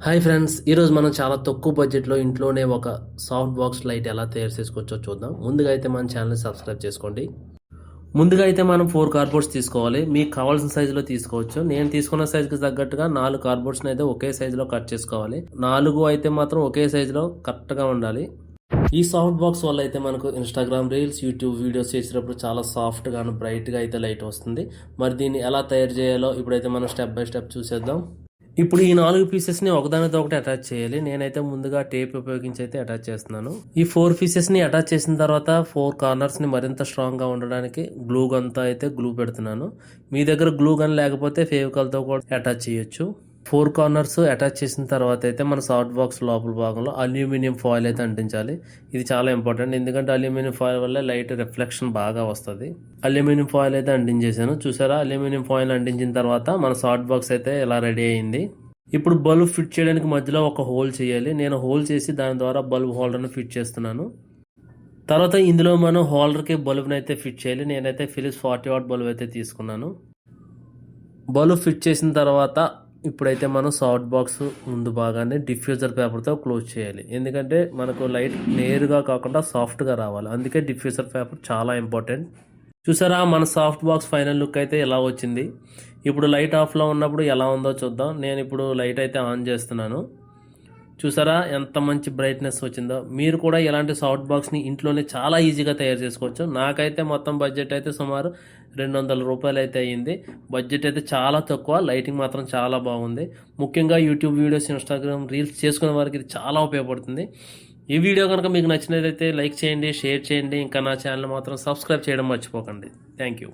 Hi friends, ఈరోజు మనం చాలా తక్కువ బడ్జెట్లో ఇంట్లోనే ఒక సాఫ్ట్ బాక్స్ లైట్ ఎలా తయారు చేసుకోవచ్చో చూద్దాం. ముందుగా అయితే మన ఛానల్ని సబ్స్క్రైబ్ చేసుకోండి. ముందుగా అయితే మనం 4 కార్డ్బోర్డ్స్ తీసుకోవాలి. మీకు కావాల్సిన సైజులో తీసుకోవచ్చు. నేను తీసుకున్న సైజుకి తగ్గట్టుగా 4 కార్డ్బోర్డ్స్ని అయితే ఒకే సైజులో కట్ చేసుకోవాలి. 4 అయితే మాత్రం ఒకే సైజులో కరెక్ట్గా ఉండాలి. ఈ సాఫ్ట్ బాక్స్ వల్ల అయితే మనకు ఇన్స్టాగ్రామ్ రీల్స్, యూట్యూబ్ వీడియోస్ చేసేటప్పుడు చాలా సాఫ్ట్గాను బ్రైట్గా అయితే లైట్ వస్తుంది. మరి దీన్ని ఎలా తయారు చేయాలో ఇప్పుడైతే మనం స్టెప్ బై స్టెప్ చూసేద్దాం. ఇప్పుడు ఈ 4 పీసెస్ని ఒకదానితో ఒకటి అటాచ్ చేయాలి. నేనైతే ముందుగా టేప్ ఉపయోగించి అయితే అటాచ్ చేస్తున్నాను. ఈ 4 పీసెస్ని అటాచ్ చేసిన తర్వాత 4 కార్నర్స్ని మరింత స్ట్రాంగ్గా ఉండడానికి గ్లూ గన్తో అయితే గ్లూ పెడుతున్నాను. మీ దగ్గర గ్లూ గన్ లేకపోతే ఫెవికాల్తో కూడా అటాచ్ చేయొచ్చు. 4 కార్నర్స్ అటాచ్ చేసిన తర్వాత అయితే మన సాఫ్ట్ బాక్స్ లోపల భాగంలో అల్యూమినియం ఫాయిల్ అయితే అంటించాలి. ఇది చాలా ఇంపార్టెంట్, ఎందుకంటే అల్యూమినియం ఫాయిల్ వల్ల లైట్ రిఫ్లెక్షన్ బాగా వస్తుంది. అల్యూమినియం ఫాయిల్ అయితే అంటించేసాను. చూసారా, అల్యూమినియం ఫాయిల్ అంటించిన తర్వాత మన సాఫ్ట్ బాక్స్ అయితే ఇలా రెడీ అయింది. ఇప్పుడు బల్బ్ ఫిట్ చేయడానికి మధ్యలో ఒక హోల్ చేయాలి. నేను హోల్ చేసి దాని ద్వారా బల్బ్ హోల్డర్ని ఫిట్ చేస్తున్నాను. తర్వాత ఇందులో మనం హోల్డర్కి బల్బ్ని అయితే ఫిట్ చేయాలి. నేనైతే ఫిలిప్స్ 40 వాట్ బల్బ్ అయితే తీసుకున్నాను. బల్బ్ ఫిట్ చేసిన తర్వాత ఇప్పుడైతే మనం సాఫ్ట్ బాక్స్ ముందు భాగాన్ని డిఫ్యూజర్ పేపర్తో క్లోజ్ చేయాలి. ఎందుకంటే మనకు లైట్ నేరుగా కాకుండా సాఫ్ట్గా రావాలి. అందుకే డిఫ్యూజర్ పేపర్ చాలా ఇంపార్టెంట్. చూసారా, మన సాఫ్ట్ బాక్స్ ఫైనల్ లుక్ అయితే ఎలా వచ్చింది. ఇప్పుడు లైట్ ఆఫ్లో ఉన్నప్పుడు ఎలా ఉందో చూద్దాం. నేను ఇప్పుడు లైట్ అయితే ఆన్ చేస్తున్నాను. చూసారా ఎంత మంచి బ్రైట్నెస్ వచ్చిందో. మీరు కూడా ఇలాంటి సాఫ్ట్ బాక్స్ని ఇంట్లోనే చాలా ఈజీగా తయారు చేసుకోవచ్చు. నాకైతే మొత్తం బడ్జెట్ అయితే సుమారు 200 రూపాయలు అయితే అయ్యింది. బడ్జెట్ అయితే చాలా తక్కువ, లైటింగ్ మాత్రం చాలా బాగుంది. ముఖ్యంగా యూట్యూబ్ వీడియోస్, ఇన్స్టాగ్రామ్ రీల్స్ చేసుకునే వారికి ఇది చాలా ఉపయోగపడుతుంది. ఈ వీడియో కనుక మీకు నచ్చినట్లయితే లైక్ చేయండి, షేర్ చేయండి. ఇంకా నా ఛానల్ మాత్రం సబ్స్క్రైబ్ చేయడం మర్చిపోకండి. Thank you.